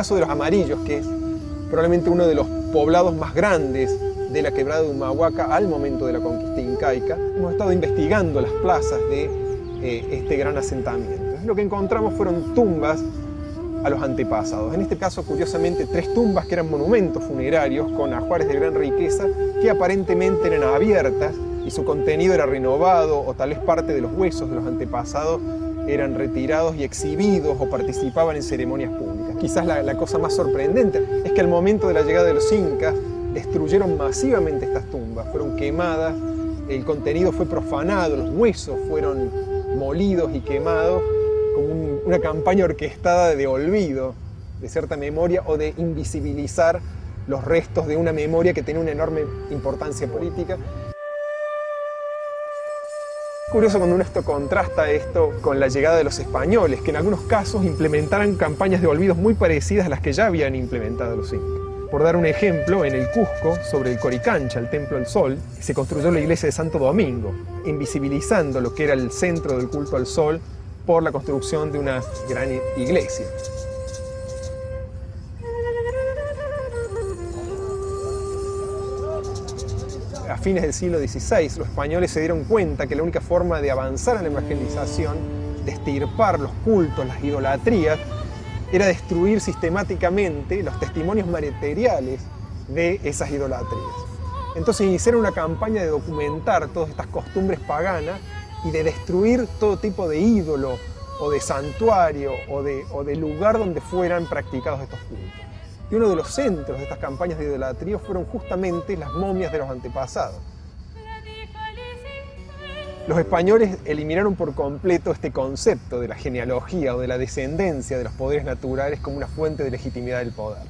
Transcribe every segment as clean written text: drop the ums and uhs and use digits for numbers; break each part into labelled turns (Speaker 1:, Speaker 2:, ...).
Speaker 1: caso de los Amarillos, que es probablemente uno de los poblados más grandes de la quebrada de Humahuaca al momento de la conquista incaica, hemos estado investigando las plazas de este gran asentamiento. Lo que encontramos fueron tumbas a los antepasados. En este caso, curiosamente, 3 tumbas que eran monumentos funerarios con ajuares de gran riqueza que aparentemente eran abiertas y su contenido era renovado, o tal vez parte de los huesos de los antepasados eran retirados y exhibidos o participaban en ceremonias públicas. Quizás la cosa más sorprendente es que al momento de la llegada de los incas destruyeron masivamente estas tumbas, fueron quemadas, el contenido fue profanado, los huesos fueron molidos y quemados, como una campaña orquestada de olvido de cierta memoria o de invisibilizar los restos de una memoria que tenía una enorme importancia política. Es curioso cuando uno contrasta esto con la llegada de los españoles, que en algunos casos implementaran campañas de olvidos muy parecidas a las que ya habían implementado los incas. Por dar un ejemplo, en el Cusco, sobre el Coricancha, el Templo del Sol, se construyó la iglesia de Santo Domingo, invisibilizando lo que era el centro del culto al sol por la construcción de una gran iglesia. A fines del siglo XVI, los españoles se dieron cuenta que la única forma de avanzar en la evangelización, de extirpar los cultos, las idolatrías, era destruir sistemáticamente los testimonios materiales de esas idolatrías. Entonces iniciaron una campaña de documentar todas estas costumbres paganas y de destruir todo tipo de ídolo o de santuario o de lugar donde fueran practicados estos cultos. Y uno de los centros de estas campañas de idolatría fueron justamente las momias de los antepasados. Los españoles eliminaron por completo este concepto de la genealogía o de la descendencia de los poderes naturales como una fuente de legitimidad del poder.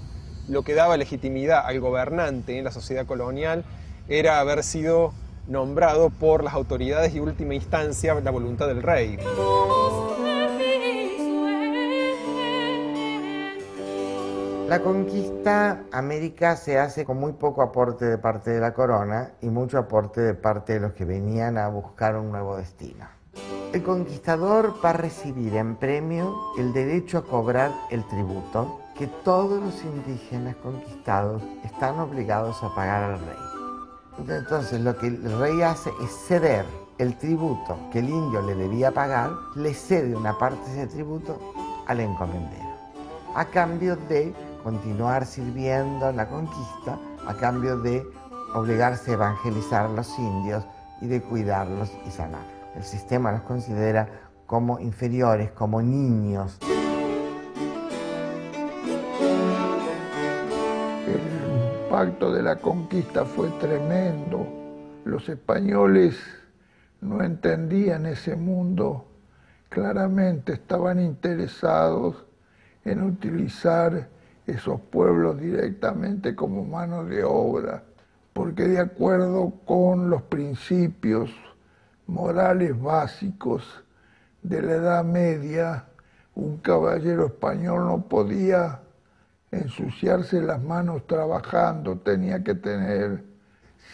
Speaker 1: Lo que daba legitimidad al gobernante en la sociedad colonial era haber sido nombrado por las autoridades y, en última instancia, la voluntad del rey.
Speaker 2: La conquista América se hace con muy poco aporte de parte de la corona y mucho aporte de parte de los que venían a buscar un nuevo destino. El conquistador va a recibir en premio el derecho a cobrar el tributo que todos los indígenas conquistados están obligados a pagar al rey. Entonces lo que el rey hace es ceder el tributo que el indio le debía pagar, le cede una parte de ese tributo al encomendero, a cambio de continuar sirviendo en la conquista, a cambio de obligarse a evangelizar a los indios y de cuidarlos y sanarlos. El sistema los considera como inferiores, como niños.
Speaker 3: El impacto de la conquista fue tremendo. Los españoles no entendían ese mundo. Claramente estaban interesados en utilizar esos pueblos directamente como mano de obra, porque de acuerdo con los principios morales básicos de la Edad Media, un caballero español no podía ensuciarse las manos trabajando, tenía que tener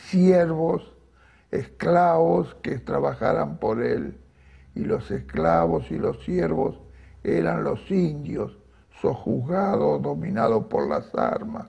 Speaker 3: siervos, esclavos que trabajaran por él, y los esclavos y los siervos eran los indios, sojuzgados, dominados por las armas.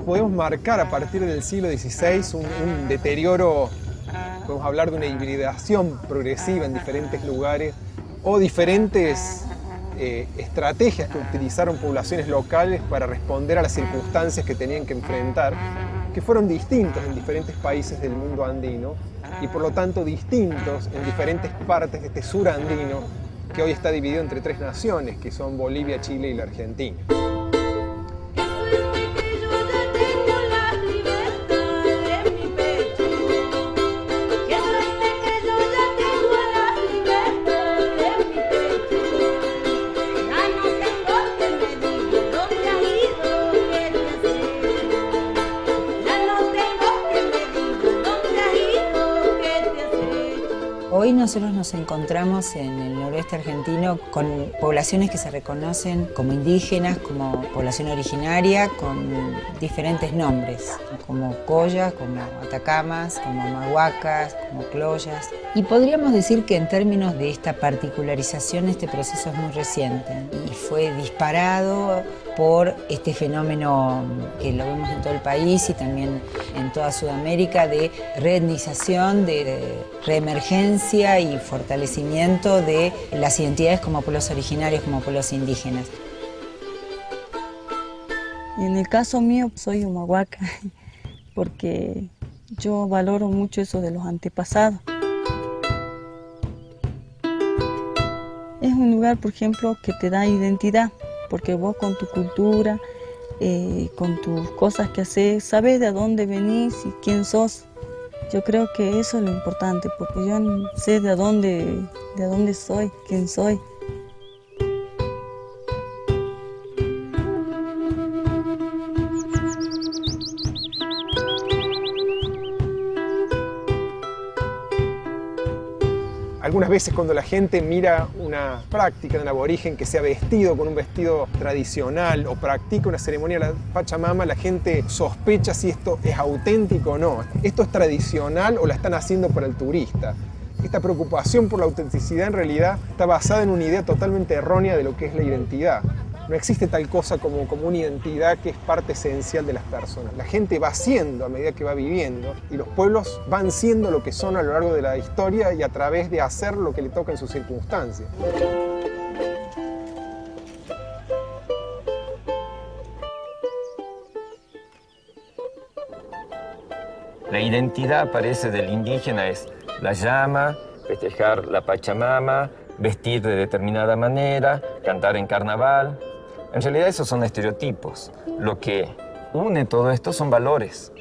Speaker 1: Podemos marcar a partir del siglo XVI un deterioro, podemos hablar de una hibridación progresiva en diferentes lugares o diferentes estrategias que utilizaron poblaciones locales para responder a las circunstancias que tenían que enfrentar, que fueron distintos en diferentes países del mundo andino y por lo tanto distintos en diferentes partes de este sur andino que hoy está dividido entre 3 naciones, que son Bolivia, Chile y la Argentina.
Speaker 4: Hoy nosotros nos encontramos en el noroeste argentino con poblaciones que se reconocen como indígenas, como población originaria, con diferentes nombres, como collas, como atacamas, como mahuacas, como cloyas. Y podríamos decir que en términos de esta particularización, este proceso es muy reciente y fue disparado por este fenómeno que lo vemos en todo el país y también en toda Sudamérica de reetnización, de reemergencia y fortalecimiento de las identidades como pueblos originarios, como pueblos indígenas.
Speaker 5: En el caso mío soy humahuaca porque yo valoro mucho eso de los antepasados. Es un lugar, por ejemplo, que te da identidad, porque vos con tu cultura, con tus cosas que haces, sabes de dónde venís y quién sos. Yo creo que eso es lo importante, porque yo sé de dónde soy, quién soy.
Speaker 1: Algunas veces cuando la gente mira una práctica de un aborigen que se ha vestido con un vestido tradicional o practica una ceremonia de la Pachamama, la gente sospecha si esto es auténtico o no. ¿Esto es tradicional o la están haciendo para el turista? Esta preocupación por la autenticidad en realidad está basada en una idea totalmente errónea de lo que es la identidad. No existe tal cosa como una identidad que es parte esencial de las personas. La gente va siendo a medida que va viviendo y los pueblos van siendo lo que son a lo largo de la historia y a través de hacer lo que le toca en sus circunstancias.
Speaker 6: La identidad aparece del indígena es la llama, festejar la Pachamama, vestir de determinada manera, cantar en carnaval. En realidad esos son estereotipos. Lo que une todo esto son valores.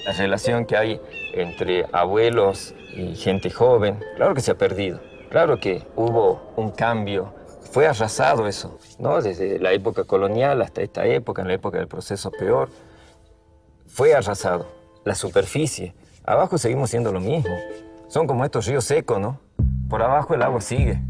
Speaker 6: La relación que hay entre abuelos y gente joven, claro que se ha perdido. Claro que hubo un cambio. Fue arrasado eso, ¿no? Desde la época colonial hasta esta época, en la época del proceso peor. Fue arrasado. La superficie. Abajo seguimos siendo lo mismo. Son como estos ríos secos, ¿no? Por abajo el agua sigue.